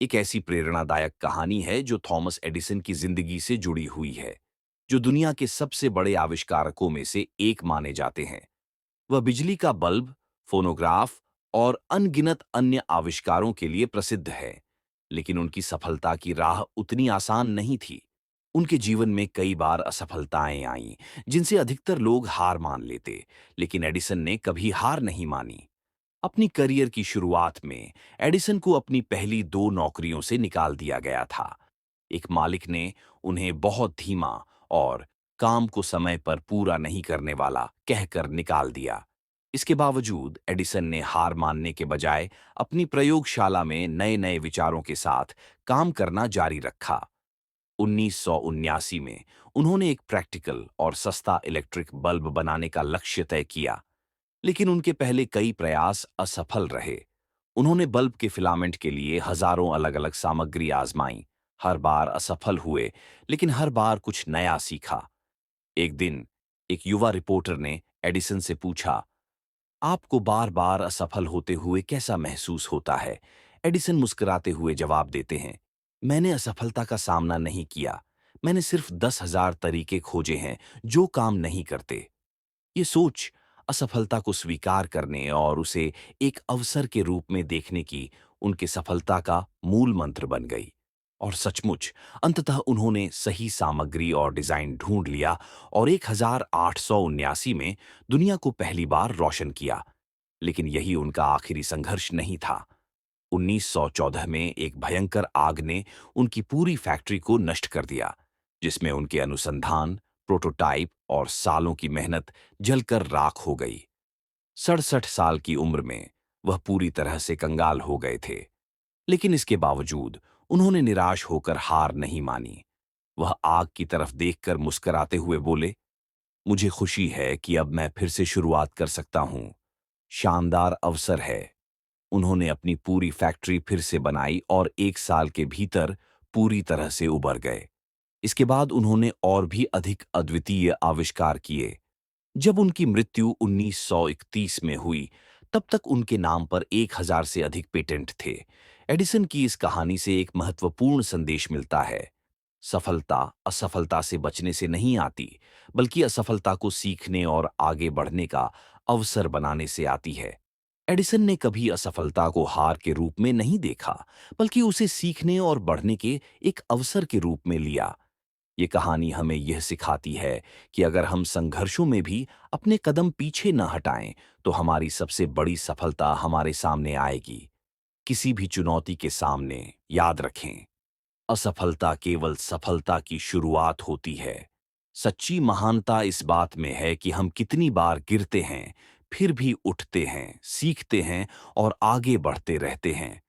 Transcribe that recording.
एक ऐसी प्रेरणादायक कहानी है जो थॉमस एडिसन की जिंदगी से जुड़ी हुई है, जो दुनिया के सबसे बड़े आविष्कारकों में से एक माने जाते हैं। वह बिजली का बल्ब, फोनोग्राफ और अनगिनत अन्य आविष्कारों के लिए प्रसिद्ध है। लेकिन उनकी सफलता की राह उतनी आसान नहीं थी। उनके जीवन में कई बार असफलताएं आईं, जिनसे अधिकतर लोग हार मान लेते। लेकिन एडिसन ने कभी हार नहीं मानी। अपनी करियर की शुरुआत में एडिसन को अपनी पहली दो नौकरियों से निकाल दिया गया था। एक मालिक ने उन्हें बहुत धीमा और काम को समय पर पूरा नहीं करने वाला कहकर निकाल दिया। इसके बावजूद एडिसन ने हार मानने के बजाय अपनी प्रयोगशाला में नए नए विचारों के साथ काम करना जारी रखा। 1979 में उन्होंने एक प्रैक्टिकल और सस्ता इलेक्ट्रिक बल्ब बनाने का लक्ष्य तय किया। लेकिन उनके पहले कई प्रयास असफल रहे। उन्होंने बल्ब के फिलामेंट के लिए हजारों अलग-अलग सामग्री आजमाई। हर बार असफल हुए, लेकिन हर बार कुछ नया सीखा। एक दिन एक युवा रिपोर्टर ने एडिसन से पूछा, आपको बार-बार असफल होते हुए कैसा महसूस होता है? एडिसन मुस्कुराते हुए जवाब देते हैं, मैंने असफलता का सामना नहीं किया। मैंने सिर्फ 10,000 तरीके खोजे हैं जो काम नहीं करते। ये सोच असफलता को स्वीकार करने और उसे एक अवसर के रूप में देखने की उनके सफलता का मूल मंत्र बन गई। और सचमुच अंततः उन्होंने सही सामग्री और डिजाइन ढूंढ लिया और 1879 में दुनिया को पहली बार रोशन किया। लेकिन यही उनका आखिरी संघर्ष नहीं था। 1914 में एक भयंकर आग ने उनकी पूरी फैक्ट्री को नष्ट कर दिया, जिसमें उनके अनुसंधान, प्रोटोटाइप और सालों की मेहनत जलकर राख हो गई। 67 साल की उम्र में वह पूरी तरह से कंगाल हो गए थे। लेकिन इसके बावजूद उन्होंने निराश होकर हार नहीं मानी। वह आग की तरफ देखकर मुस्कुराते हुए बोले, मुझे खुशी है कि अब मैं फिर से शुरुआत कर सकता हूं। शानदार अवसर है। उन्होंने अपनी पूरी फैक्ट्री फिर से बनाई और 1 साल के भीतर पूरी तरह से उबर गए। इसके बाद उन्होंने और भी अधिक अद्वितीय आविष्कार किए। जब उनकी मृत्यु 1931 में हुई, तब तक उनके नाम पर 1,000 से अधिक पेटेंट थे। एडिसन की इस कहानी से एक महत्वपूर्ण संदेश मिलता है। सफलता असफलता से बचने से नहीं आती, बल्कि असफलता को सीखने और आगे बढ़ने का अवसर बनाने से आती है। एडिसन ने कभी असफलता को हार के रूप में नहीं देखा, बल्कि उसे सीखने और बढ़ने के एक अवसर के रूप में लिया। ये कहानी हमें यह सिखाती है कि अगर हम संघर्षों में भी अपने कदम पीछे न हटाएं, तो हमारी सबसे बड़ी सफलता हमारे सामने आएगी। किसी भी चुनौती के सामने याद रखें, असफलता केवल सफलता की शुरुआत होती है। सच्ची महानता इस बात में है कि हम कितनी बार गिरते हैं, फिर भी उठते हैं, सीखते हैं और आगे बढ़ते रहते हैं।